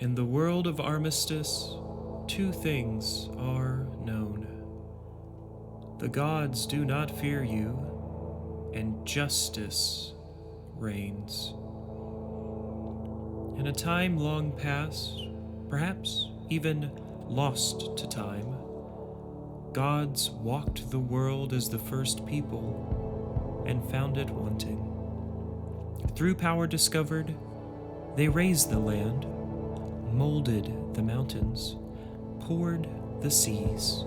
In the world of Armistice, two things are known. The gods do not fear you, and justice reigns. In a time long past, perhaps even lost to time, gods walked the world as the first people and found it wanting. Through power discovered, they raised the land, molded the mountains, poured the seas,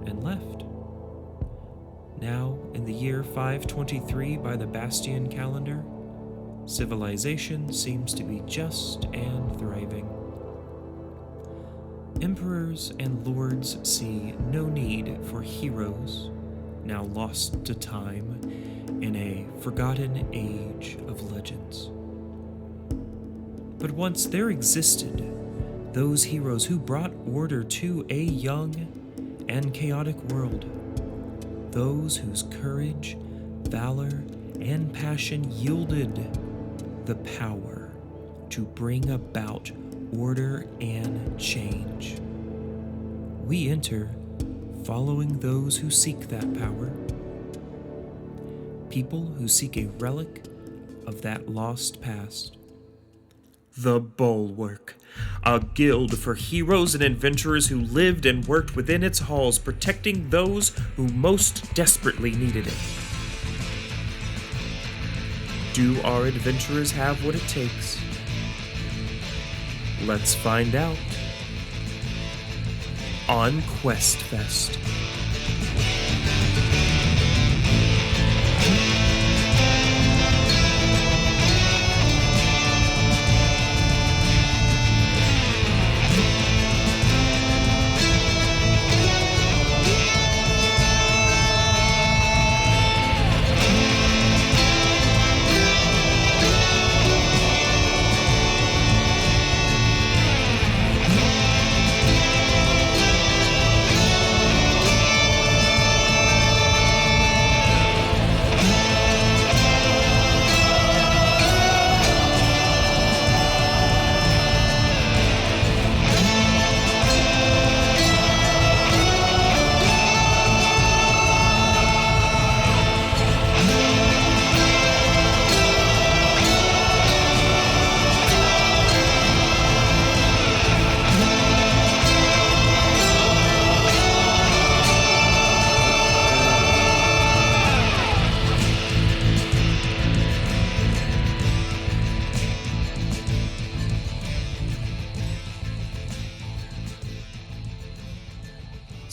and left. Now, in the year 523 by the Bastian calendar, civilization seems to be just and thriving. Emperors and lords see no need for heroes, now lost to time in a forgotten age of legends. But once there existed those heroes who brought order to a young and chaotic world, those whose courage, valor, and passion yielded the power to bring about order and change. We enter following those who seek that power. People who seek a relic of that lost past. The Bulwark, a guild for heroes and adventurers who lived and worked within its halls, protecting those who most desperately needed it. Do our adventurers have what it takes? Let's find out on QuestFest.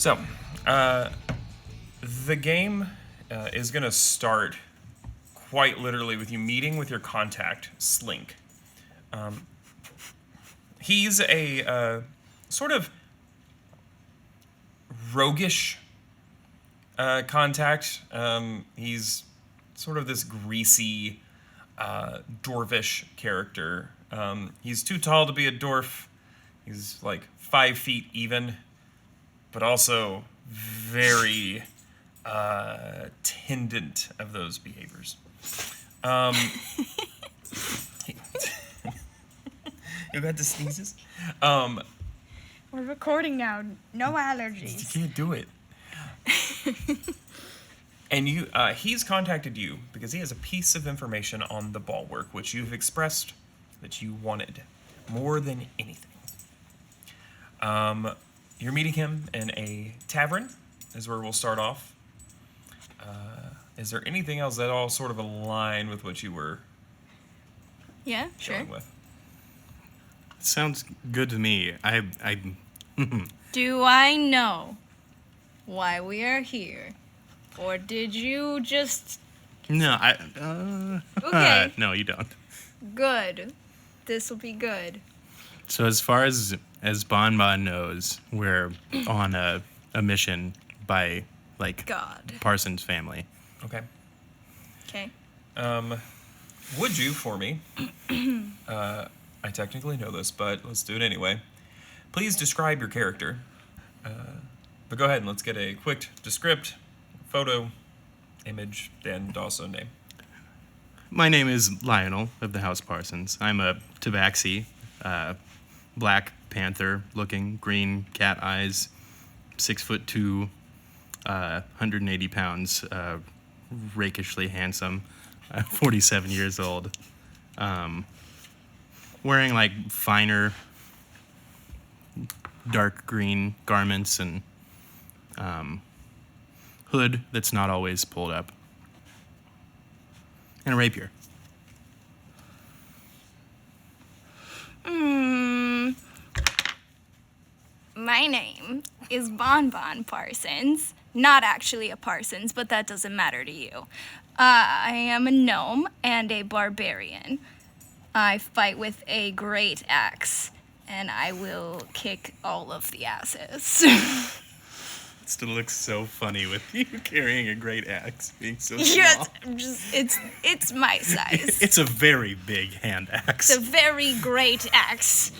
So, the game is going to start quite literally with you meeting with your contact, Slink. He's a sort of roguish contact. He's sort of this greasy, dwarvish character. He's too tall to be a dwarf. He's like 5 feet even, but also very tendent of those behaviors. You got the sneezes? We're recording now. No allergies. You can't do it. And he's contacted you because he has a piece of information on the Bulwark, which you've expressed that you wanted more than anything. You're meeting him in a tavern, is where we'll start off. Is there anything else that all sort of align with what you were sure. with? Sounds good to me. I Do I know why we are here? Or did you just... No, Okay. No, you don't. Good. This will be good. So as far as Bonbon knows, we're on a mission by, like, God. Parsons family. Okay. Okay. Would you, for me, I technically know this, but let's do it anyway. Please describe your character. But go ahead and let's get a quick descript, photo, image, and also name. My name is Lyonel of the House Parsons. I'm a tabaxi, Black panther looking, green cat eyes, 6'2", 180 pounds, rakishly handsome, 47 years old, wearing like finer dark green garments and hood that's not always pulled up, and a rapier. My name is Bonbon Parsons. Not actually a Parsons, but that doesn't matter to you. I am a gnome and a barbarian. I fight with a great axe, and I will kick all of the asses. It still looks so funny with you carrying a great axe, being so small. Yes, it's my size. It's a very big hand axe. It's a very great axe.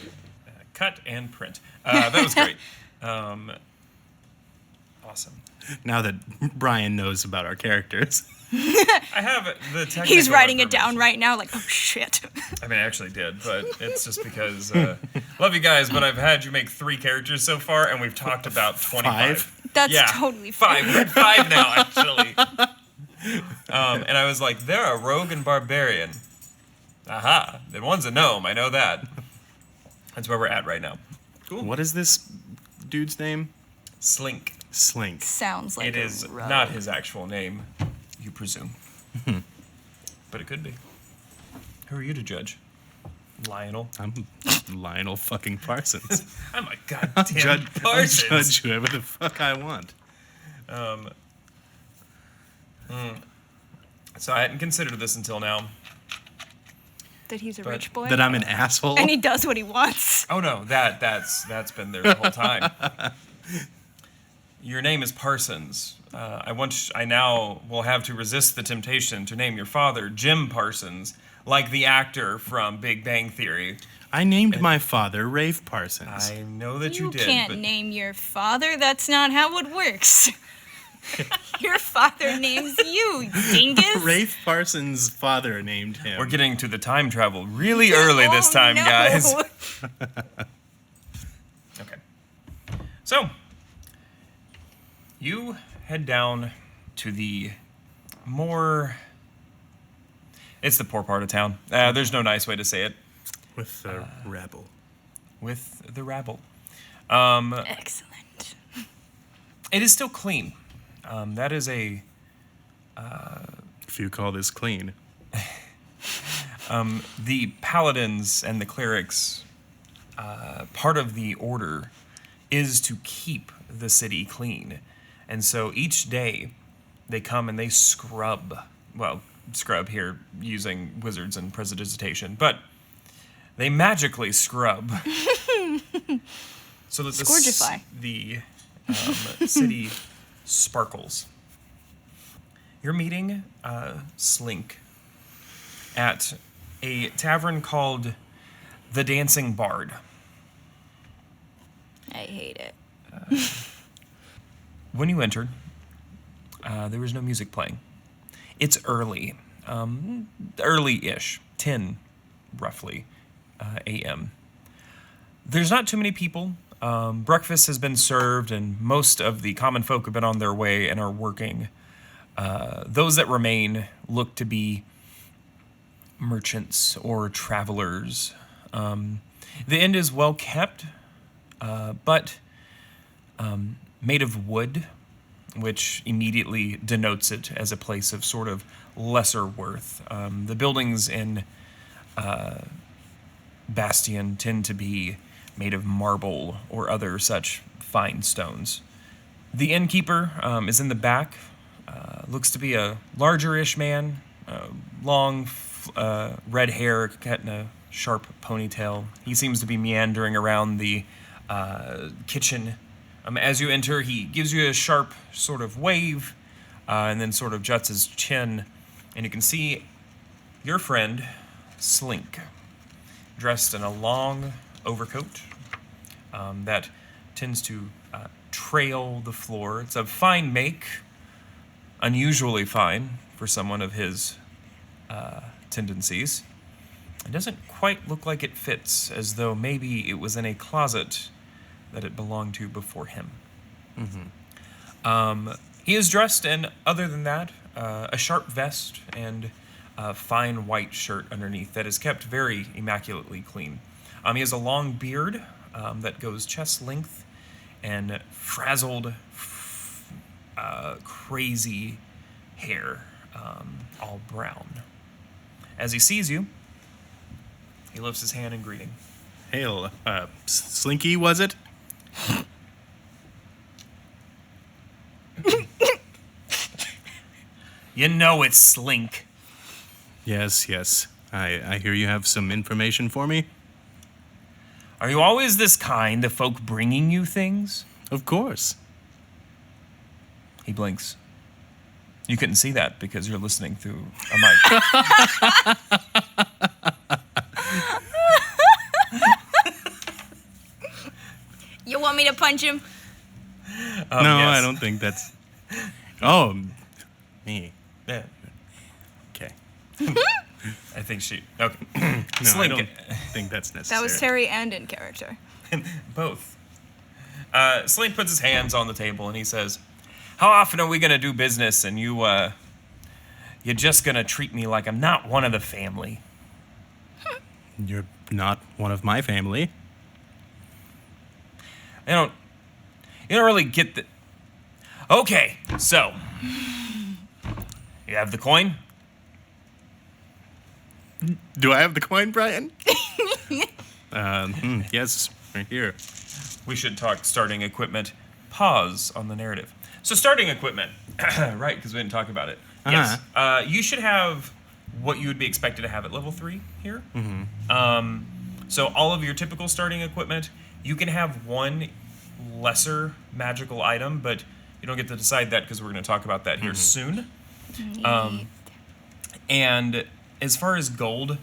Cut and print. That was great. Awesome. Now that Brian knows about our characters. I have the technical He's writing it down information. right now, like, oh shit. I mean, I actually did, but it's just because love you guys, but I've had you make 3 characters so far, and we've talked about 25. 5? That's Yeah, totally 5. fine. We're at 5 now, actually. And I was like, they're a rogue and barbarian. Aha! And one's a gnome. I know that. That's where we're at right now. Cool. What is this dude's name? Slink. Slink. Sounds like It is a rogue. not his actual name, you presume. But it could be. Who are you to judge? Lyonel. I'm Lyonel fucking Parsons. I'm a goddamn I'll Parsons. judge whoever the fuck I want. So I hadn't considered this until now. That he's a But- rich boy. That I'm an asshole. and he does what he wants. Oh no, that's been there the whole time. Your name is Parsons. I now will have to resist the temptation to name your father Jim Parsons, like the actor from Big Bang Theory. I named my father Rafe Parsons. I know that you You did, can't but name your father. That's not how it works. Your father names you, dingus. Rafe Parsons' father named him. we're getting to the time travel really early this Oh, time, no. guys. Okay. So, you head down to the more... It's the poor part of town. There's no nice way to say it. With the rebel. With the rabble. Excellent. It is still clean. That is a... If you call this clean. The paladins and the clerics, part of the order is to keep the city clean. And so each day they come and they scrub. Well, scrub here using wizards and prestidigitation, but they magically scrub. So that Scourgify. the city sparkles. You're meeting Slink at a tavern called The Dancing Bard. I hate it. When you entered, there was no music playing. It's early, early-ish, 10 roughly a.m. There's not too many people. Breakfast has been served, and most of the common folk have been on their way and are working. Those that remain look to be merchants or travelers. The inn is well kept, but made of wood, which immediately denotes it as a place of sort of lesser worth. The buildings in Bastion tend to be made of marble or other such fine stones. The innkeeper is in the back, looks to be a larger-ish man, long red hair cut in a sharp ponytail. He seems to be meandering around the kitchen. As you enter, he gives you a sharp sort of wave, and then sort of juts his chin, and you can see your friend, Slink, dressed in a long overcoat that tends to trail the floor. It's of fine make, unusually fine for someone of his tendencies. It doesn't quite look like it fits, as though maybe it was in a closet that it belonged to before him. He is dressed in, other than that, a sharp vest and a fine white shirt underneath that is kept very immaculately clean. He has a long beard that goes chest length and frazzled, crazy hair, all brown. As he sees you, he lifts his hand in greeting. Hail, Slinky, was it? You know it's Slink. Yes. I hear you have some information for me. Are you always this kind, the folk bringing you things? Of course. He blinks. You couldn't see that because you're listening through a mic. You want me to punch him? No, yes. I don't think that's... Oh, me. Yeah, Okay. I think she... Okay. No, Slink. I don't think that's necessary. That was Teri and in character. Both. Slink puts his hands on the table and he says, "How often are we going to do business and you're just going to treat me like I'm not one of the family?" You're not one of my family. You don't really get the... Okay, so... You have the coin? Do I have the coin, Brian? Yes, right here. We should talk starting equipment. Pause on the narrative. So starting equipment, right, because we didn't talk about it. Yes, you should have what you would be expected to have at level 3 here. So all of your typical starting equipment, you can have one lesser magical item, but you don't get to decide that because we're going to talk about that here soon. And as far as gold,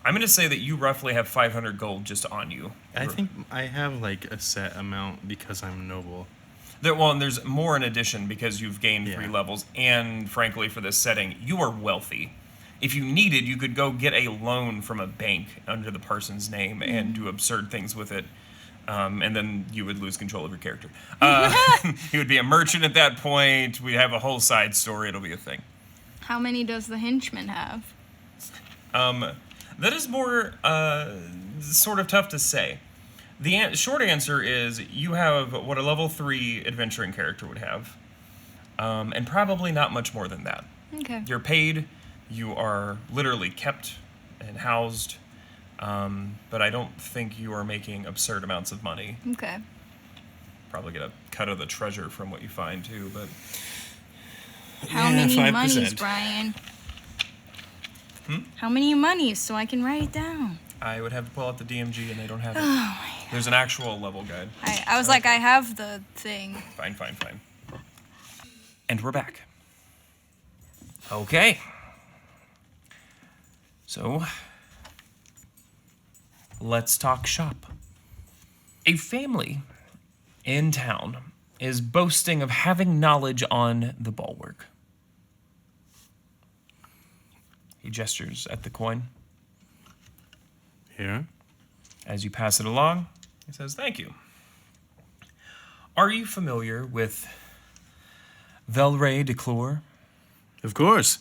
I'm going to say that you roughly have 500 gold just on you. I think I have like a set amount because I'm noble. And there's more in addition because you've gained 3 Yeah. levels, and frankly, for this setting, you are wealthy. If you needed, you could go get a loan from a bank under the Parsons name and do absurd things with it, and then you would lose control of your character. You would be a merchant at that point. We'd have a whole side story. It'll be a thing. How many does the henchman have? That is more sort of tough to say. The short answer is you have what a level 3 adventuring character would have, and probably not much more than that. Okay. You're paid, you are literally kept and housed, but I don't think you are making absurd amounts of money. Okay. Probably get a cut of the treasure from what you find too, but... How Yeah, many 5%. monies, Brian? How many monies so I can write it down? I would have to pull out the DMG and they don't have it. Oh my God. There's an actual level guide. I was like, I have the thing. Fine. And we're back. Okay. So, let's talk shop. A family in town is boasting of having knowledge on the Bulwark. He gestures at the coin. Here? As you pass it along, he says, "Thank you. Are you familiar with Declure?" Of course.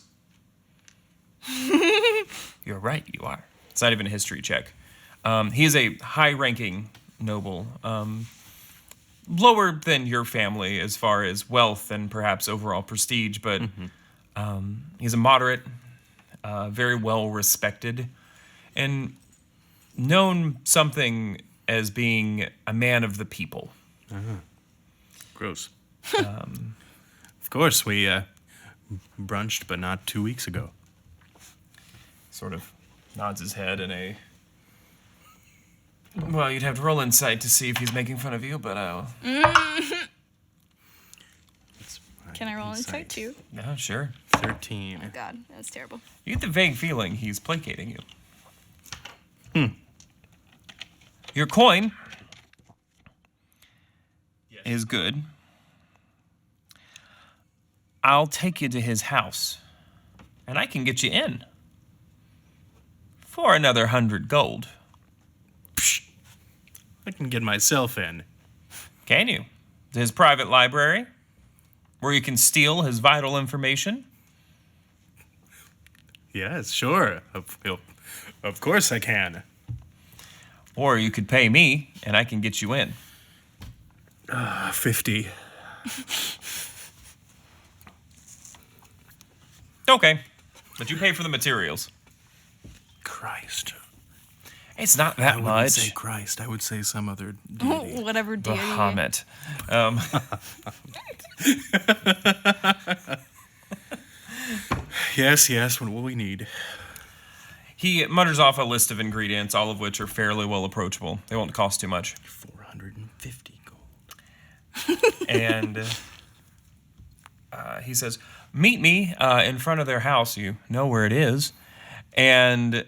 You're right, you are. It's not even a history check. He is a high-ranking noble, lower than your family as far as wealth and perhaps overall prestige, but he's a moderate, very well-respected, and known something as being a man of the people. Gross. Of course, we brunched, but not 2 weeks ago. Sort of nods his head in a... Well, you'd have to roll insight to see if he's making fun of you, but Can I roll insight too? no, sure. 13. Oh God, that's terrible. You get the vague feeling he's placating you. Your coin is good. I'll take you to his house, and I can get you in For another 100 gold. I can get myself in. Can you? To his private library, where you can steal his vital information? Yes, sure. Of course I can. Or you could pay me, and I can get you in. 50. Okay, but you pay for the materials. Christ. It's not that I wouldn't much. say Christ. I would say some other deity. Whatever deity. Bahamut. Yes, what will we need? He mutters off a list of ingredients, all of which are fairly well approachable. They won't cost too much. 450 gold. And he says, meet me in front of their house. You know where it is. And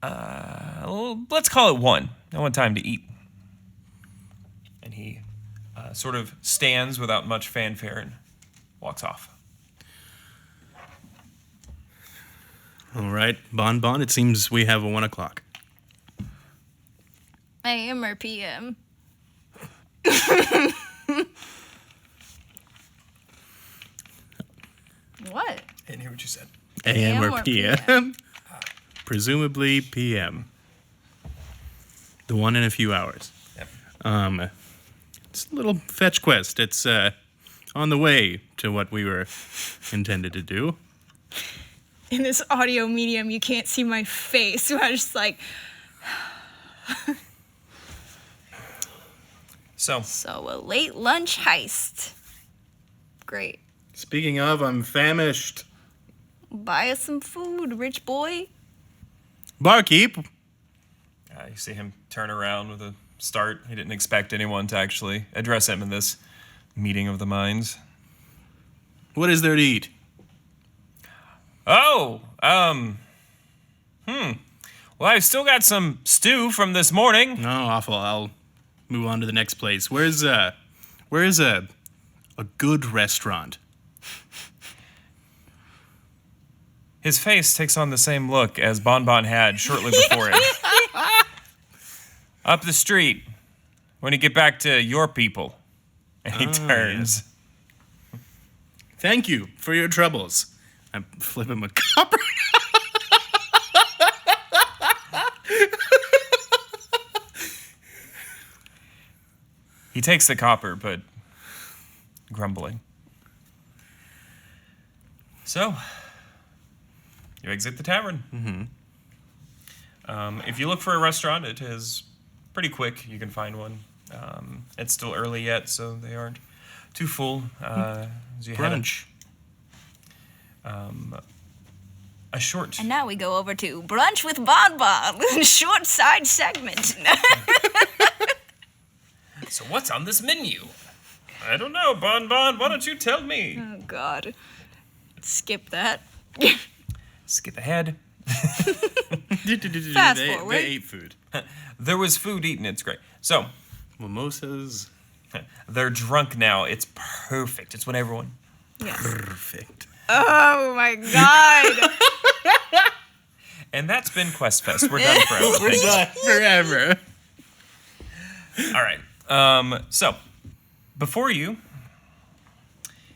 let's call it 1. I want time to eat. And he sort of stands without much fanfare and walks off. All right, Bon, it seems we have a 1 o'clock. AM or PM? What? I didn't hear what you said. AM or or PM? Presumably PM. The one in a few hours. Yep. It's a little fetch quest. It's on the way to what we were intended to do. In this audio medium, you can't see my face, so I was just like... So, So, a late lunch heist. Great. Speaking of, I'm famished. Buy us some food, rich boy. Barkeep. you see him turn around with a start. He didn't expect anyone to actually address him in this meeting of the minds. What is there to eat? Oh, well, I've still got some stew from this morning. Oh, awful. I'll move on to the next place. Where's a good restaurant? His face takes on the same look as Bonbon had shortly before it. Up the street, when you get back to your people. And he turns. Yes. Thank you for your troubles. I flip him a copper. He takes the copper, but grumbling. So, you exit the tavern. Mm-hmm. If you look for a restaurant, it is pretty quick. You can find one. It's still early yet, so they aren't too full. As you Brunch. A short. And now we go over to Brunch with Bonbon, short side segment. So what's on this menu? I don't know, Bonbon. Why don't you tell me? Oh, God. Skip that. Skip ahead. Fast forward. They ate food. There was food eaten. It's great. So, Mimosas. they're drunk now. It's perfect. It's when everyone... Yes. Perfect. Oh, my God. And that's been QuestFest. We're done forever. We're done forever. All right. So, before you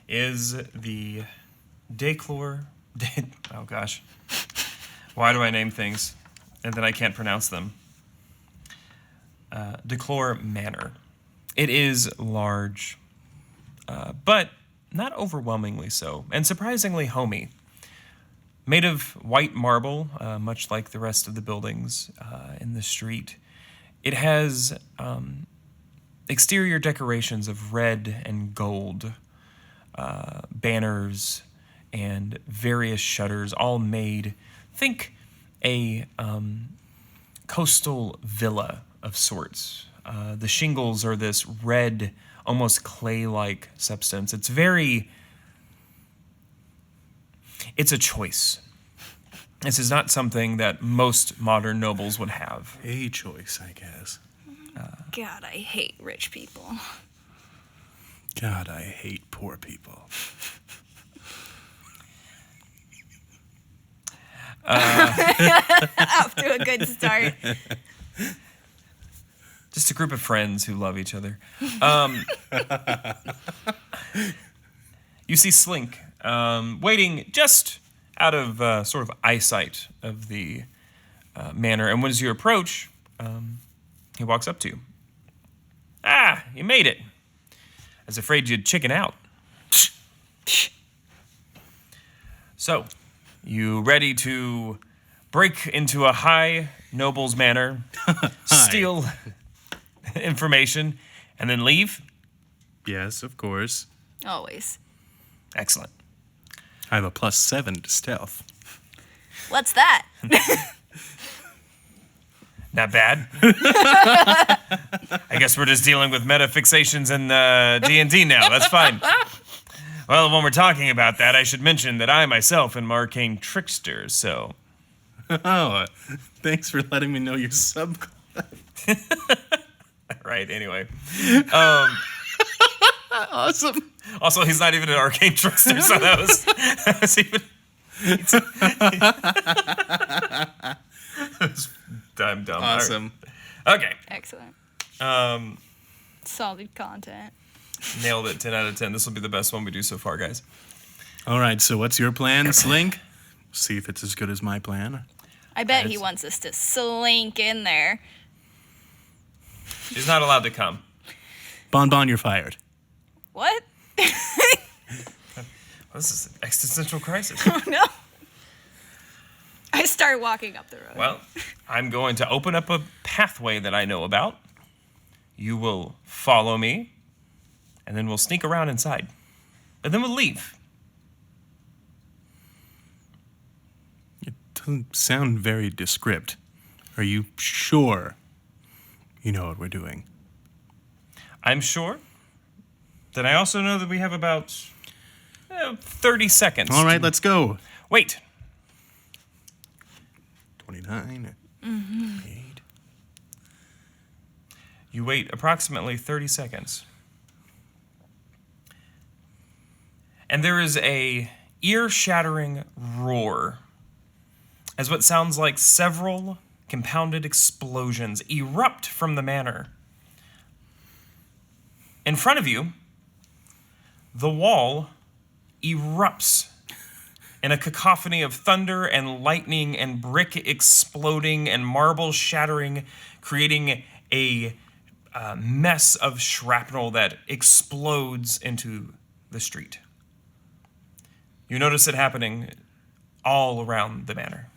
is the Declure... Oh, gosh. Why do I name things and then I can't pronounce them? Declure Manor. It is large, but not overwhelmingly so, and surprisingly homey. Made of white marble, much like the rest of the buildings in the street. It has exterior decorations of red and gold, banners, and various shutters, all made, think a coastal villa of sorts. The shingles are this red, almost clay-like substance. It's a choice. This is not something that most modern nobles would have. A choice, I guess. God, I hate rich people. God, I hate poor people. Off to a good start. Just a group of friends who love each other. You see Slink waiting just out of sort of eyesight of the manor. And as you approach, he walks up to you. Ah, you made it. I was afraid you'd chicken out. So, you ready to break into a high noble's manor, steal information, and then leave? Yes, of course. Always. Excellent. I have a +7 to stealth. What's that? Not bad. I guess we're just dealing with meta fixations in D&D now. That's fine. Well, when we're talking about that, I should mention that I myself am arcane trickster, so... Oh, thanks for letting me know your subclass. Right, anyway. Awesome. Also, he's not even an arcane trickster, so that was even... I'm dumb. Awesome. Okay. Excellent. Um, Solid content. nailed it, 10 out of 10. This will be the best one we do so far, guys. All right, so what's your plan, Slink? See if it's as good as my plan. I bet he wants us to slink in there. She's not allowed to come. Bon, you're fired. What? This is an existential crisis. Oh no. I start walking up the road. Well, I'm going to open up a pathway that I know about. You will follow me, and then we'll sneak around inside. And then we'll leave. It doesn't sound very descript. Are you sure you know what we're doing? I'm sure that I also know that we have about 30 seconds. All right, let's go. Wait. 29. 8. You wait approximately 30 seconds. And there is a ear-shattering roar as what sounds like several compounded explosions erupt from the manor. In front of you, the wall erupts in a cacophony of thunder and lightning and brick exploding and marble shattering, creating a mess of shrapnel that explodes into the street. You notice it happening all around the manor.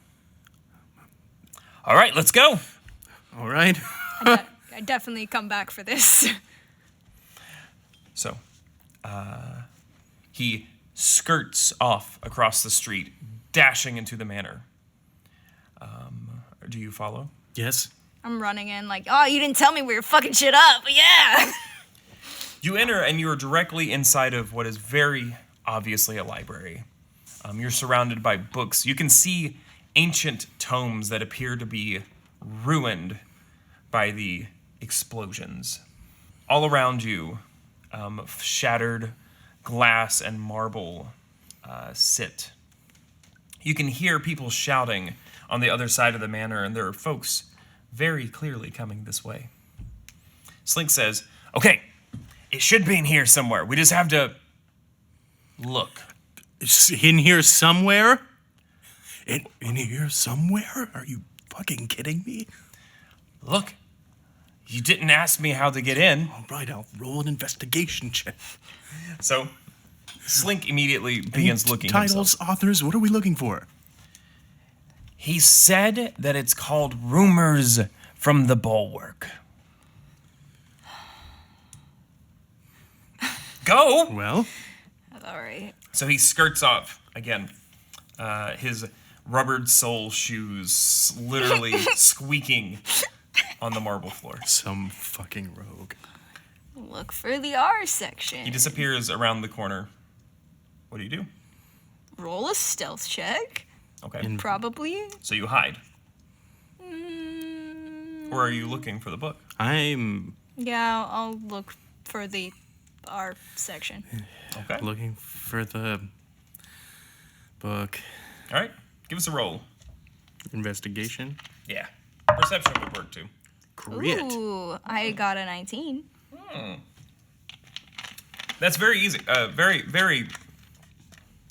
All right, let's go. All right. I definitely come back for this. So, he skirts off across the street, dashing into the manor. Do you follow? Yes. I'm running in like, oh, you didn't tell me we were fucking shit up, but yeah. You enter and you are directly inside of what is very obviously a library. You're surrounded by books. You can see ancient tomes that appear to be ruined by the explosions. All around you, shattered glass and marble sit. You can hear people shouting on the other side of the manor, and there are folks very clearly coming this way. Slink says, okay, it should be in here somewhere. We just have to look. It's in here somewhere? In here somewhere? Are you fucking kidding me? Look, you didn't ask me how to get in. All right, I'll roll an investigation check. So, Slink immediately begins looking Titles, himself. authors, what are we looking for? He said that it's called Rumors from the Bulwark. Go! Well, All right. So he skirts off again. His rubbered sole shoes literally squeaking on the marble floor. some fucking rogue. Look for the R section. He disappears around the corner. What do? Roll a stealth check. Okay. Probably. So you hide. Or are you looking for the book? I'm Yeah, I'll look for the R section. Okay. looking for the book. All right. Give us a roll. Investigation. Yeah. Perception would work too. Crit. Ooh, I got a 19. That's very easy. Very, very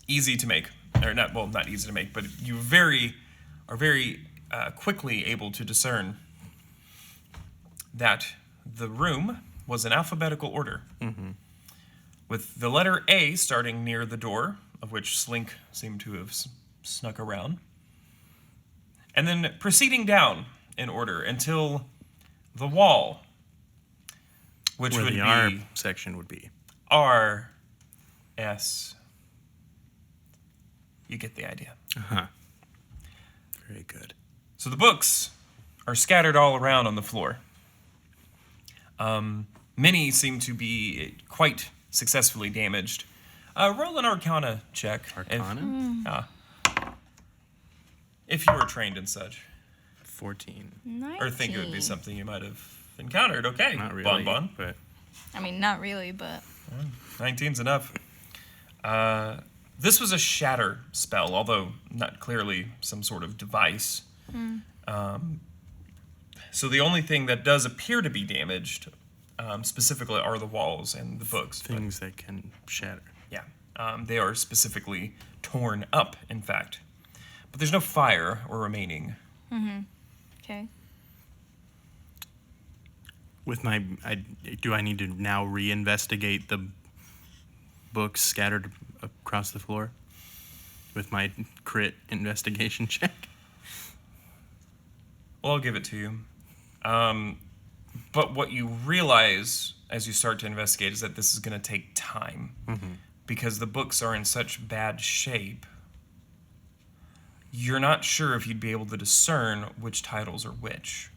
easy to make. Or not easy to make, but you are very quickly able to discern that the room was in alphabetical order. With the letter A starting near the door, of which Slink seemed to have snuck around. And then proceeding down in order until the wall, which Where would the be R section would be. R, S. You get the idea. Very good. So the books are scattered all around on the floor. Many seem to be quite successfully damaged. Roll an Arcana check. Arcana? If you were trained in such. 14. 19. Or think it would be something you might have encountered. Okay, Not really. Bon. But I mean, not really, but 19's enough. This was a shatter spell, although not clearly some sort of device. So the only thing that does appear to be damaged, specifically, are the walls and the books. things that can shatter. Yeah, they are specifically torn up, in fact. But there's no fire or remaining. okay. With my, do I need to now reinvestigate the books scattered across the floor? With my crit investigation check? Well, I'll give it to you. But what you realize as you start to investigate is that this is going to take time. Because the books are in such bad shape, you're not sure if you'd be able to discern which titles are which.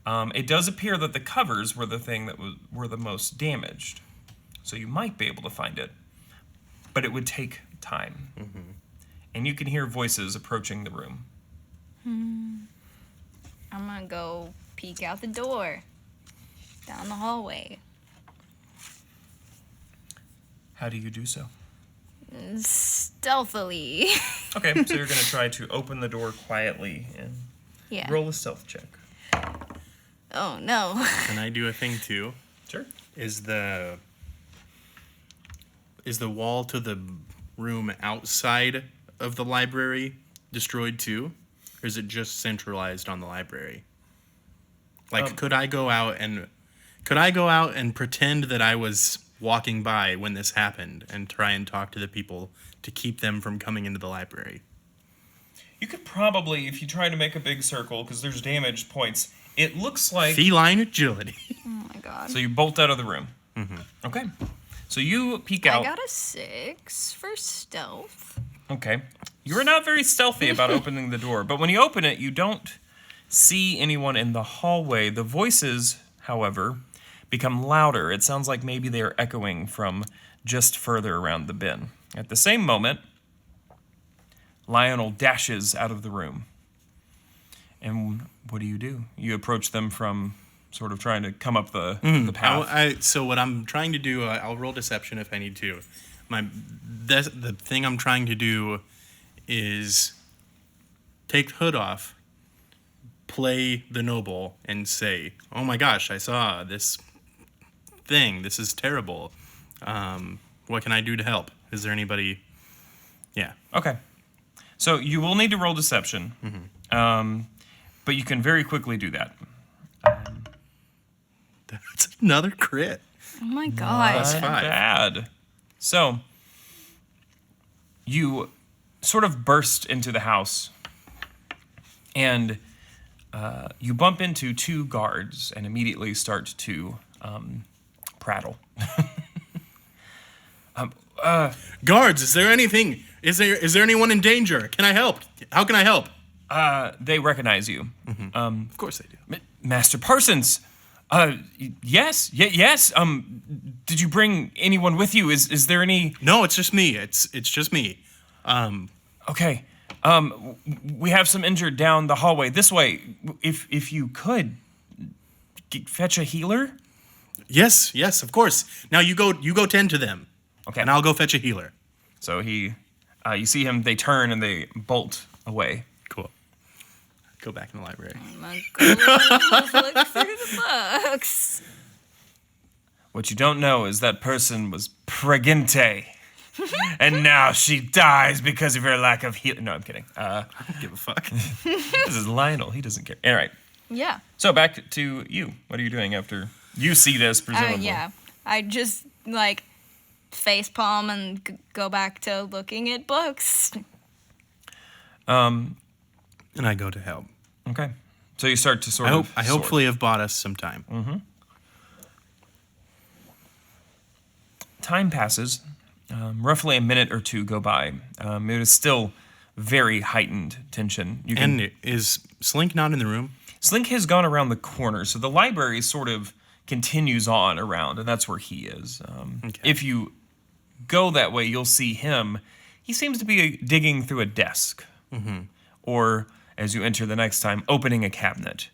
It does appear that the covers were the thing that were the most damaged. So you might be able to find it. But it would take time. And you can hear voices approaching the room. I'm gonna go peek out the door. Down the hallway. How do you do so? Stealthily. Okay, so you're going to try to open the door quietly and Yeah. roll a stealth check. Oh, no. Can I do a thing too? Sure. Is the wall to the room outside of the library destroyed too? Or is it just centralized on the library? Like, could I go out and pretend that I was walking by when this happened and try and talk to the people to keep them from coming into the library? You could probably, if you try to make a big circle, because there's damaged points, it looks like... Feline agility. Oh, my God. So you bolt out of the room. Okay. So you peek out. I got a 6 for stealth. Okay. You are not very stealthy about opening the door, but when you open it, you don't see anyone in the hallway. The voices, however, become louder. It sounds like maybe they are echoing from just further around the bin. At the same moment, Lyonel dashes out of the room. And what do? You approach them from sort of trying to come up the path. So what I'm trying to do, I'll roll deception if I need to. The thing I'm trying to do is take the hood off, play the noble, and say, "Oh my gosh, I saw this thing. This is terrible. What can I do to help? Is there anybody?" Yeah. Okay. So you will need to roll deception, but you can very quickly do that. That's another crit. Oh, my God. Plus Not 5. bad. So you sort of burst into the house, and you bump into 2 guards and immediately start to prattle. Guards, is there anything? Is there anyone in danger? Can I help? How can I help? They recognize you. Of course they do. Master Parsons. Yes. Did you bring anyone with you? Is there any? No, it's just me. It's just me. Okay. We have some injured down the hallway. This way. If you could fetch a healer. Yes, of course. Now you go tend to them. Okay. And I'll go fetch a healer. So you see him. They turn and they bolt away. Cool. go back in the library. I'm gonna go look through the books. What you don't know is that person was pregente. And now she dies because of her lack of healing. No, I'm kidding. I don't give a fuck. This is Lyonel. He doesn't care. All right. Yeah. So back to you. What are you doing after you see this, presumably? Yeah. I just, facepalm and go back to looking at books. And I go to help. Okay. So you start to I hopefully have bought us some time. Mm-hmm. Time passes. Roughly a minute or two go by. It is still very heightened tension. And is Slink not in the room? Slink has gone around the corner, so the library sort of continues on around, and that's where he is. Okay. If you go that way, you'll see him. He seems to be digging through a desk. Mm-hmm. Or, as you enter the next time, opening a cabinet.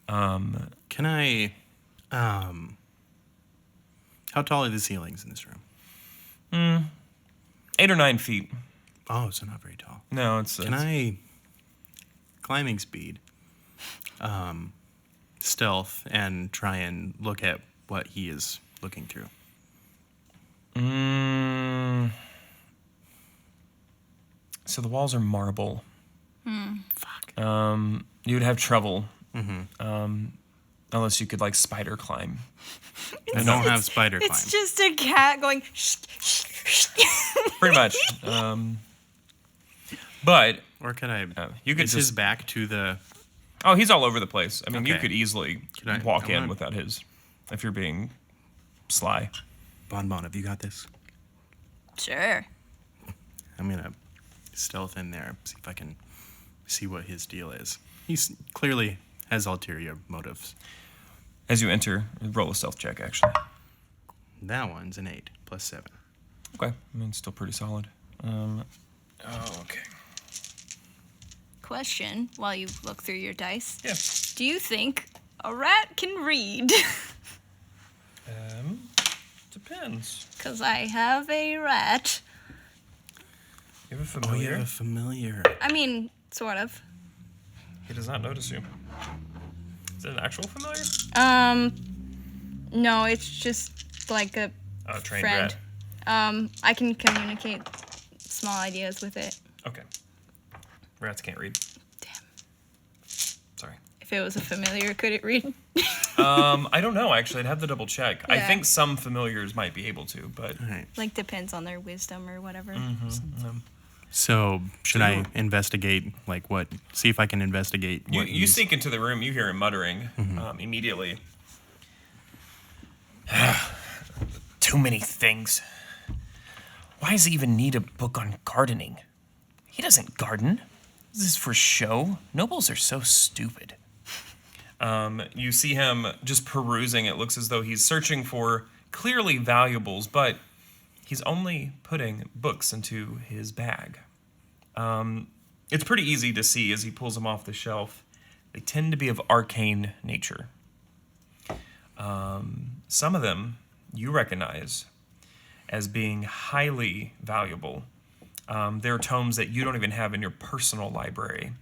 Can I... how tall are the ceilings in this room? 8 or 9 feet. Oh, so not very tall. No, it's... Can I... Climbing speed. Stealth, and try and look at what he is looking through. So the walls are marble. Fuck. You would have trouble. Mm-hmm. Unless you could, spider climb. I don't have spider climb. It's just a cat going, shh, shh, shh. Pretty much. But... Or could I... you could is just... his back to the... Oh, he's all over the place. I mean, you Okay. could easily walk in without his... If you're being sly. Bonbon, have you got this? Sure. I'm going to stealth in there, see if I can see what his deal is. He's clearly has ulterior motives. As you enter, roll a stealth check, actually. That one's an 8 plus 7. Okay. I mean, still pretty solid. Okay. Question, while you look through your dice. Yeah. Do you think a rat can read? Depends. Because I have a rat. You have a Oh, familiar? you have a familiar. I mean, sort of. He does not notice you. Is it an actual familiar? No, it's just like a Trained friend. rat. I can communicate small ideas with it. Okay. Rats can't read. Damn. Sorry. If it was a familiar, could it read? I don't know, actually. I'd have to double check. I Yeah. think some familiars might be able to, but... All right. Depends on their wisdom or whatever. So, should I investigate, see if I can investigate what You sneak into the room, you hear him muttering immediately. Too many things. Why does he even need a book on gardening? He doesn't garden. This is for show. Nobles are so stupid. You see him just perusing. It looks as though he's searching for clearly valuables, but he's only putting books into his bag. It's pretty easy to see as he pulls them off the shelf. They tend to be of arcane nature. Some of them you recognize as being highly valuable. There are tomes that you don't even have in your personal library.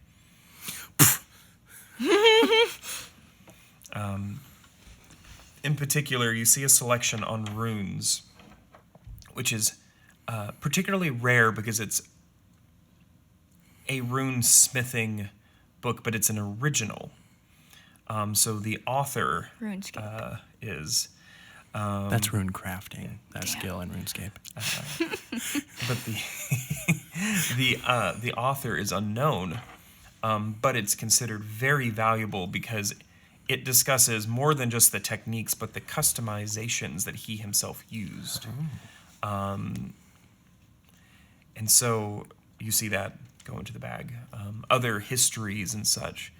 In particular, you see a selection on runes, which is particularly rare because it's a rune smithing book, but it's an original. So the author RuneScape. is... That's rune crafting. That skill in RuneScape. But the author is unknown, but it's considered very valuable because it discusses more than just the techniques, but the customizations that he himself used. And so you see that go into the bag. Other histories and such.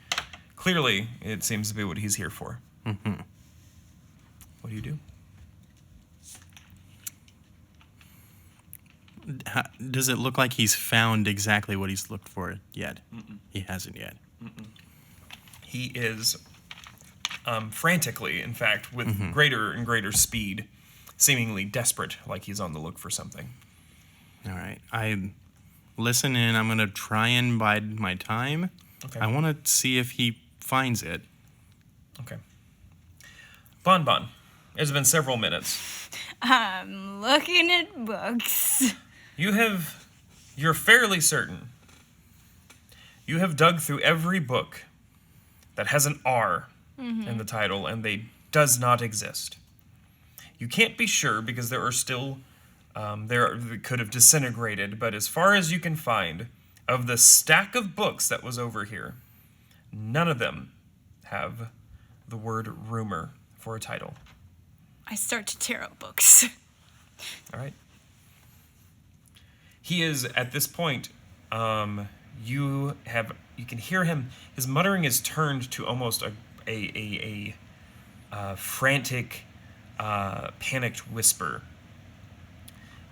Clearly, it seems to be what he's here for. Mm-hmm. What do you do? Does it look like he's found exactly what he's looked for yet? Mm-mm. He hasn't yet. Mm-mm. He is frantically, in fact, with greater and greater speed, seemingly desperate, like he's on the look for something. All right. I listen in. I'm going to try and bide my time Okay. I want to see if he finds it. Okay. Bon, it's been several minutes. I'm looking at books. You're fairly certain. You have dug through every book that has an R in the title, and they does not exist. You can't be sure because there are still, they could have disintegrated, but as far as you can find, of the stack of books that was over here, none of them have the word rumor for a title. I start to tear up books. All right. He is, at this point, you can hear him, his muttering is turned to almost a frantic, panicked whisper.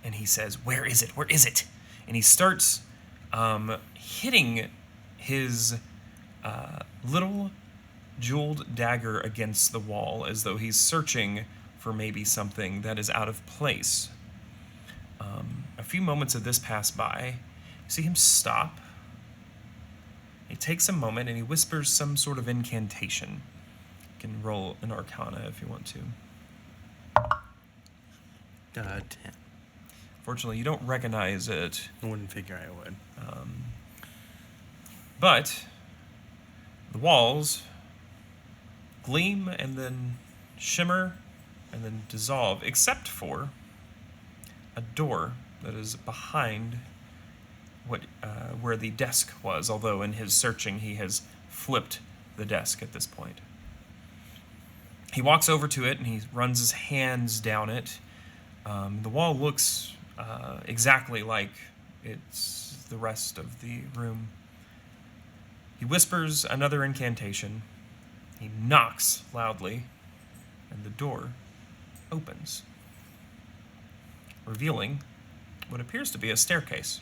And he says, "Where is it? Where is it?" And he starts hitting his little jeweled dagger against the wall as though he's searching for maybe something that is out of place. A few moments of this pass by. You see him stop. He takes a moment and he whispers some sort of incantation. You can roll an Arcana if you want to. 10. Fortunately, you don't recognize it, I wouldn't figure I would. but the walls gleam and then shimmer and then dissolve, except for a door that is behind where the desk was, although in his searching he has flipped the desk at this point. He walks over to it and he runs his hands down it. The wall looks exactly like it's the rest of the room. He whispers another incantation. He knocks loudly, and the door opens, revealing what appears to be a staircase.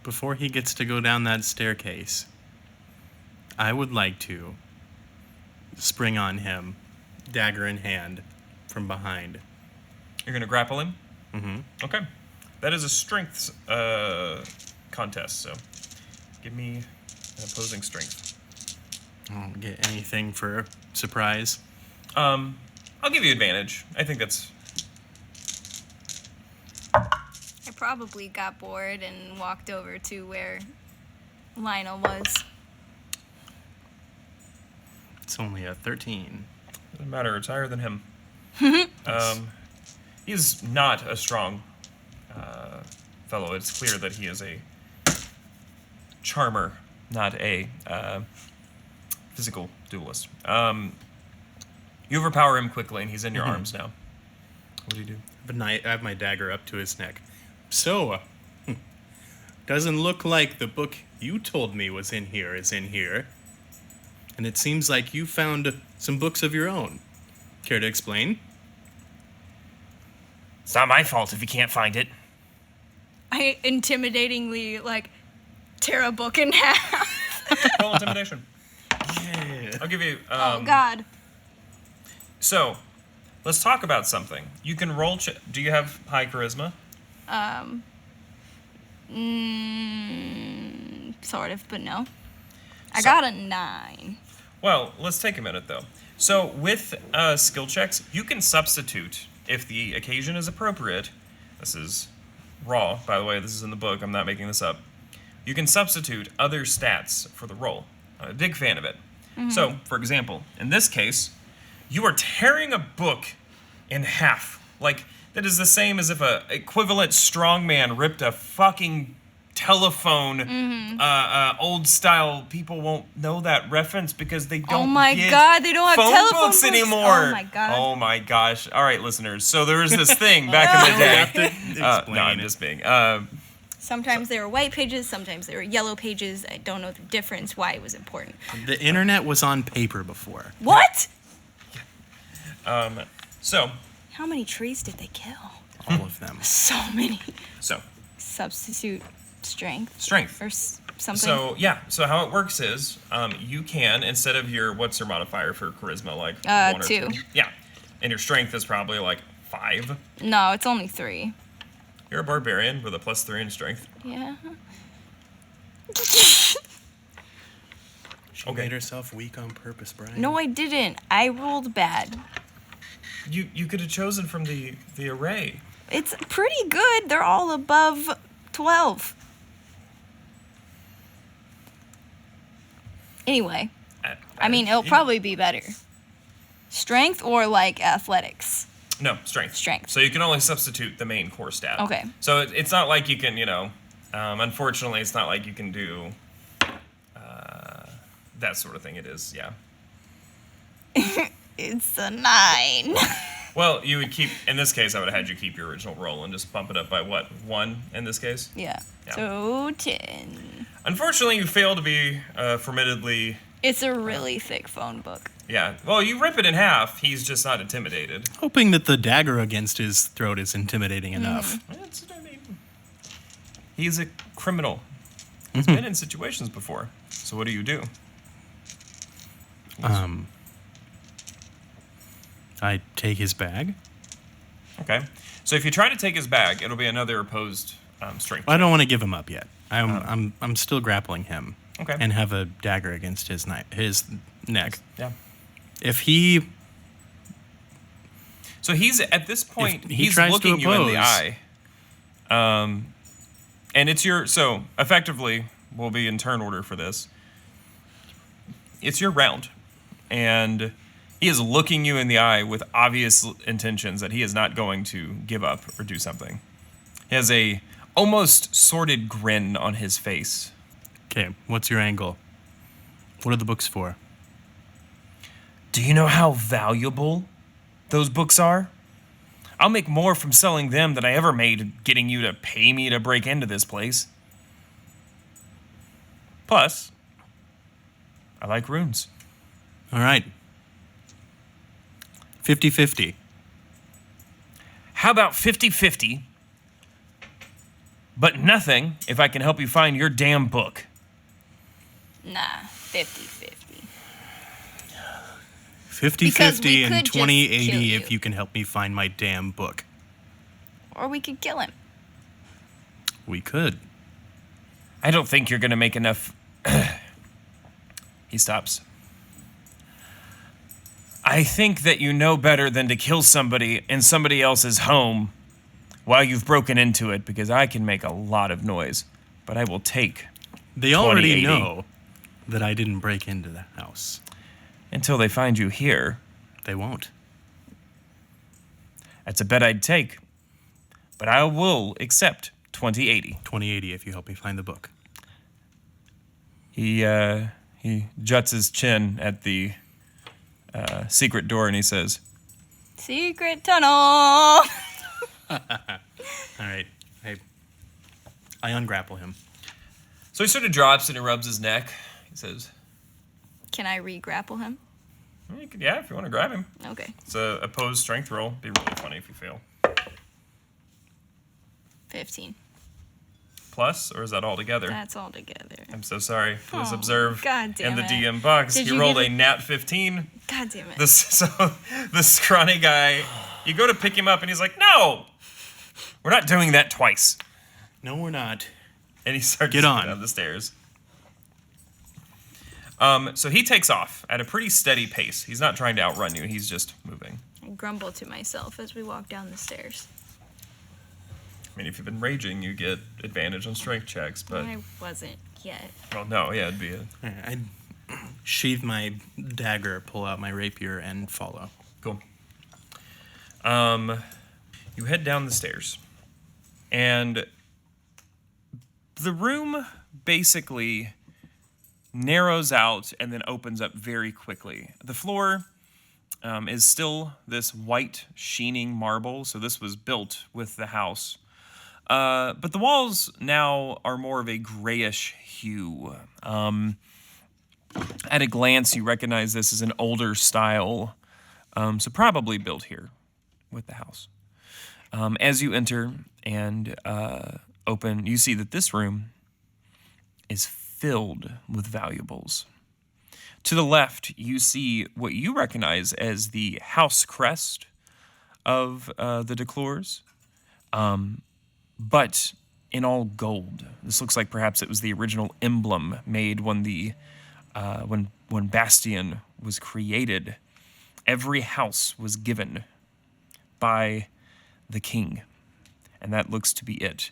Before he gets to go down that staircase, I would like to spring on him, dagger in hand, from behind. You're going to grapple him? Mm-hmm. Okay. That is a strength contest, so give me an opposing strength. I don't get anything for surprise. I'll give you advantage. I think that's... I probably got bored and walked over to where Lyonel was. It's only a 13. Doesn't matter, it's higher than him. He's not a strong fellow. It's clear that he is a charmer, not a physical duelist. You overpower him quickly, and he's in your arms now. What do you do? But I have my dagger up to his neck. So, doesn't look like the book you told me was in here is in here. And it seems like you found some books of your own. Care to explain? It's not my fault if you can't find it. I intimidatingly, tear a book in half. Roll intimidation. Yeah. I'll give you... Oh, God. So, let's talk about something. You can roll... Do you have high charisma? Sort of, but no. I got a 9. Well, let's take a minute, though. So, with skill checks, you can substitute, if the occasion is appropriate. This is raw, by the way. This is in the book. I'm not making this up. You can substitute other stats for the roll. I'm a big fan of it. So, for example, in this case, you are tearing a book in half. That is the same as if a equivalent strongman ripped a fucking telephone, old style. People won't know that reference because they don't Oh my get God, they don't have phone telephone books books. anymore. Oh my God. Oh my gosh. All right, listeners. So there was this thing back in the day. You have to explain No, I'm it. just being. Sometimes they were white pages, sometimes they were yellow pages. I don't know the difference, why it was important. The internet was on paper before. What? So, How many trees did they kill? All of them. So many. so Substitute strength strength. or something. So yeah, so how it works is, you can, instead of what's your modifier for charisma, 1 or 2. Yeah, and your strength is probably 5. No, it's only 3. You're a barbarian with a +3 in strength. Yeah. She made herself weak on purpose, Brian. No, I didn't. I rolled bad. You could have chosen from the array. It's pretty good. They're all above 12. Anyway, I mean, it'll probably be better. Strength or like athletics? No, strength. Strength. So you can only substitute the main core stat. Okay. So it's not like you can, unfortunately, it's not like you can do that sort of thing. It is, yeah. It's a 9. Well, you would keep, in this case, I would have had you keep your original roll and just bump it up by what, 1 in this case? Yeah. Yeah. So 10. Unfortunately, you fail to be formidably. It's a really thick phone book. Yeah. Well, you rip it in half. He's just not intimidated. Hoping that the dagger against his throat is intimidating enough. He's a criminal. He's been in situations before. So what do you do? I take his bag. Okay. So if you try to take his bag, it'll be another opposed strength. I don't want to give him up yet. I'm still grappling him. Okay. And have a dagger against his neck. Yeah. If he So he's at this point If he he's tries to looking you in the oppose- eye. And it's so effectively we'll be in turn order for this. It's your round. And he is looking you in the eye with obvious intentions that he is not going to give up or do something. He has a almost sordid grin on his face. Okay, what's your angle? What are the books for? Do you know how valuable those books are? I'll make more from selling them than I ever made getting you to pay me to break into this place. Plus, I like runes. All right. 50-50. How about 50-50, but nothing if I can help you find your damn book? Nah, 50-50. 50-50 and could just 20-80 kill you. if you can help me find my damn book. Or we could kill him. We could. I don't think you're going to make enough. He stops. I think that you know better than to kill somebody in somebody else's home while you've broken into it, because I can make a lot of noise, but I will take They already 20-80. know that I didn't break into the house. until they find you here. They won't. That's a bet I'd take, but I will accept 20-80. 20-80 if you help me find the book. He juts his chin at the secret door and he says, Secret tunnel. All right. I ungrapple him. so he sort of drops and he rubs his neck. He says, Can I re-grapple him? well, you could, yeah, if you want to grab him. Okay. It's a opposed strength roll. Be really funny if you fail. 15. Plus, or is that all together? That's all together. I'm so sorry. Please Oh, observe God damn in the it. DM box. Did You you rolled get a nat 15. God damn it. The scrawny guy, you go to pick him up and he's like, no, we're not doing that twice. No, we're not. And he starts Get on. down the stairs. So he takes off at a pretty steady pace. He's not trying to outrun you. He's just moving. I grumble to myself as we walk down the stairs. I mean, if you've been raging, you get advantage on strength checks, but I wasn't yet. well, no, yeah, it'd be a I sheathe my dagger, pull out my rapier, and follow. cool. You head down the stairs, and the room basically narrows out and then opens up very quickly. The floor is still this white, sheening marble, so this was built with the house. But the walls now are more of a grayish hue. At a glance, you recognize this as an older style, so probably built here with the house. As you enter and open, you see that this room is filled with valuables. To the left, you see what you recognize as the house crest of the Declures, but in all gold. This looks like perhaps it was the original emblem made when the when Bastion was created, every house was given by the king, and that looks to be it.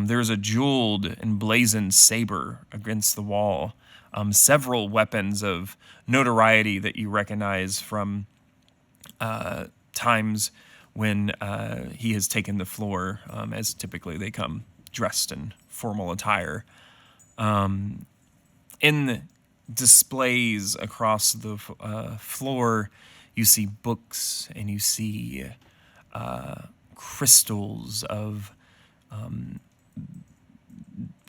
There's a jeweled and blazoned saber against the wall, several weapons of notoriety that you recognize from times when he has taken the floor, as typically they come dressed in formal attire. In displays across the floor, you see books and you see crystals of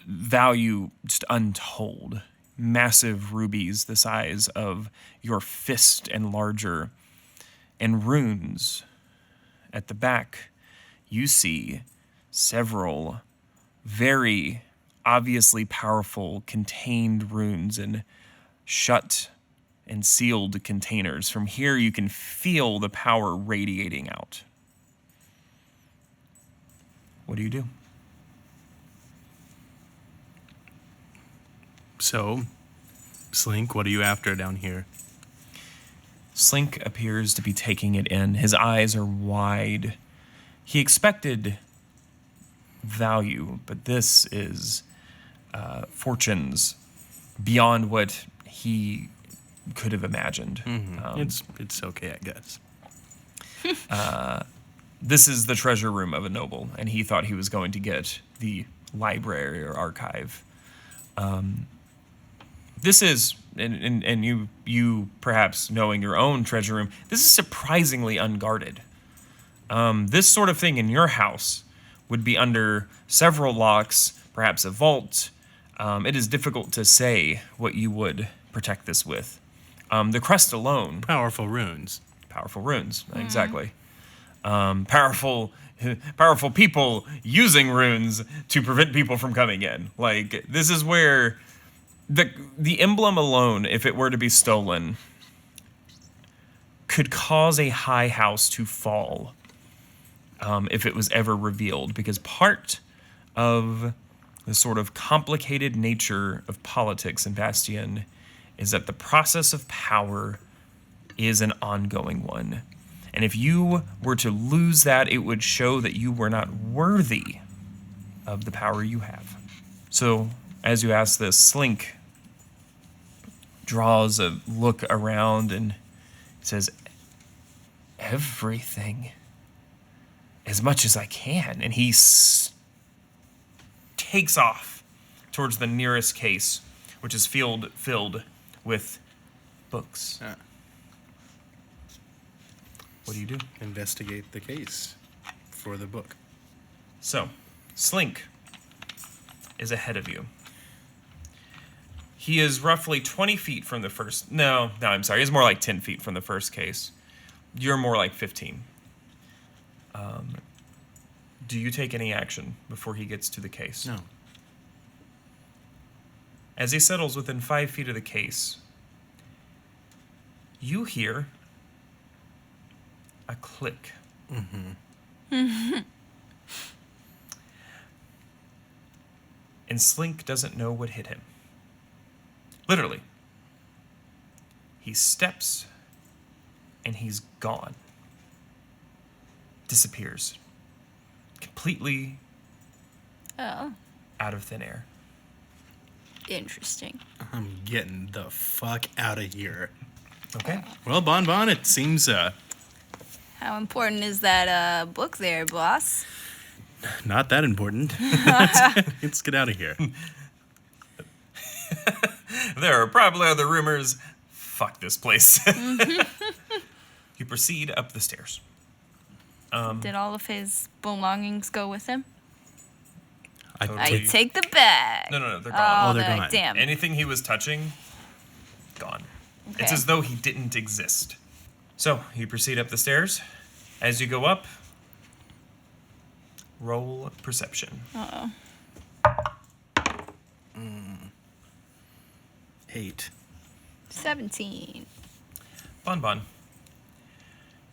value just untold. Massive rubies the size of your fist and larger, and runes. At the back, you see several very obviously powerful contained runes in shut and sealed containers. From here, you can feel the power radiating out. What do you do? So, Slink, what are you after down here? Slink appears to be taking it in. His eyes are wide. He expected value, but this is fortunes beyond what he could have imagined. It's okay, I guess. This is the treasure room of a noble, and he thought he was going to get the library or archive. This is, and you perhaps knowing your own treasure room, this is surprisingly unguarded. This sort of thing in your house would be under several locks, perhaps a vault. It is difficult to say what you would protect this with. The crest alone. Powerful runes. Powerful runes, exactly. Powerful people using runes to prevent people from coming in. Like, this is where the emblem alone, if it were to be stolen, could cause a high house to fall if it was ever revealed. Because part of the sort of complicated nature of politics in Bastion is that the process of power is an ongoing one. And if you were to lose that, it would show that you were not worthy of the power you have. So, as you ask this, Slink draws a look around and says, everything, as much as I can. And he takes off towards the nearest case, which is filled with books. What do you do? Investigate the case for the book. So, Slink is ahead of you. He is roughly 20 feet from the first... No, I'm sorry. He's more like 10 feet from the first case. You're more like 15. Do you take any action before he gets to the case? No. As he settles within 5 feet of the case, you hear a click. And Slink doesn't know what hit him. Literally. He steps and he's gone. Disappears. Completely Oh, out of thin air. interesting. I'm getting the fuck out of here. Okay. Well, Bon, it seems How important is that book there, boss? not that important. Let's get out of here. There are probably other rumors. Fuck this place. You proceed up the stairs. Did all of his belongings go with him? I I take the bag. No, they're gone. Oh, they're the- gone. Damn. Anything he was touching, gone. It's Okay. as though he didn't exist. So, you proceed up the stairs. As you go up, roll perception. 8. 17. Bon,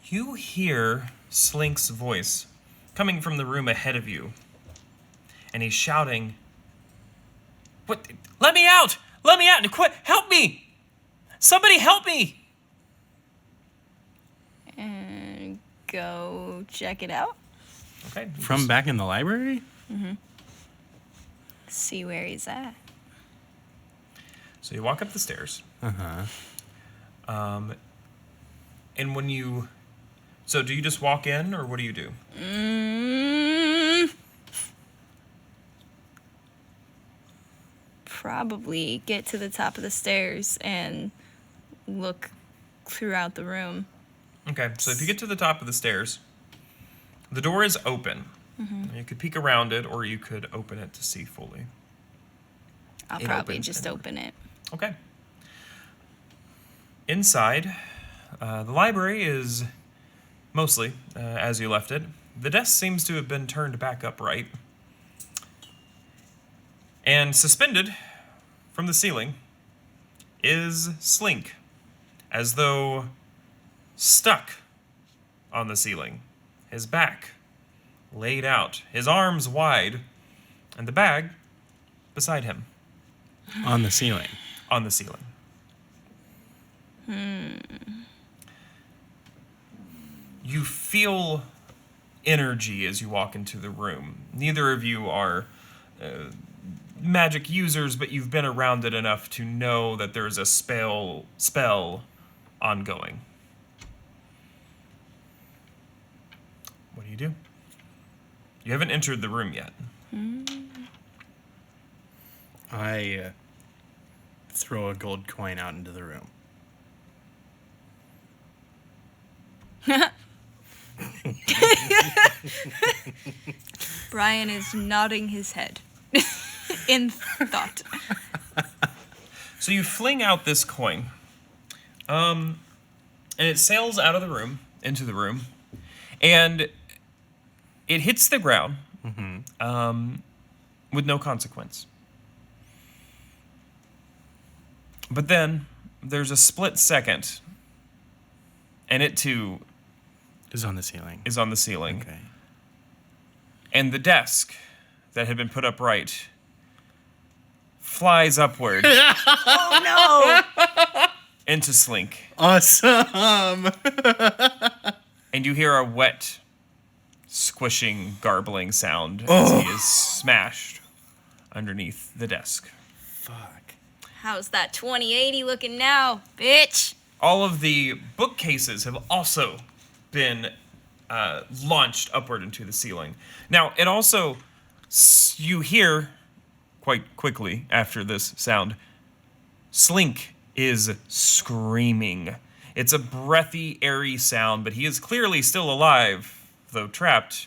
you hear Slink's voice coming from the room ahead of you. And he's shouting, "What? Let me out! Let me out! Quit! Help me!" Somebody help me! And go check it out. Okay. you From just- back in the library? See where he's at. So you walk up the stairs. Uh-huh. And when you... So do you just walk in, or what do you do? Probably get to the top of the stairs and look throughout the room. Okay, so if you get to the top of the stairs, the door is open. You could peek around it, or you could open it to see fully. I'll It probably opened just inward. open it. Okay. Inside, the library is mostly as you left it. The desk seems to have been turned back upright. And suspended from the ceiling is Slink, as though stuck on the ceiling, his back laid out, his arms wide, and the bag beside him On the ceiling. on the ceiling. You feel energy as you walk into the room. Neither of you are magic users, but you've been around it enough to know that there's a spell ongoing. What do you do? You haven't entered the room yet. I throw a gold coin out into the room. Brian is nodding his head in thought. So you fling out this coin, and it sails out of the room, into the room, and it hits the ground with no consequence. But then there's a split second, and it too Is on the ceiling. is on the ceiling. Okay. And the desk that had been put upright flies upward Oh into Slink. Awesome! And you hear a wet, squishing, garbling sound as he is smashed underneath the desk. Fuck. no! How's that 2080 looking now, bitch? All of the bookcases have also been launched upward into the ceiling. Now, it also, you hear quite quickly after this sound, Slink is screaming. It's a breathy, airy sound, but he is clearly still alive, though trapped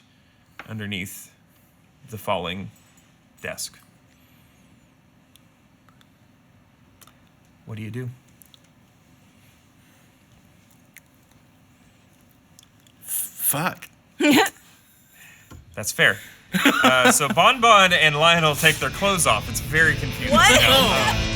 underneath the falling desk. What do you do? Fuck. That's fair. So Bon Bon and Lyonel take their clothes off. It's very confusing. What? now.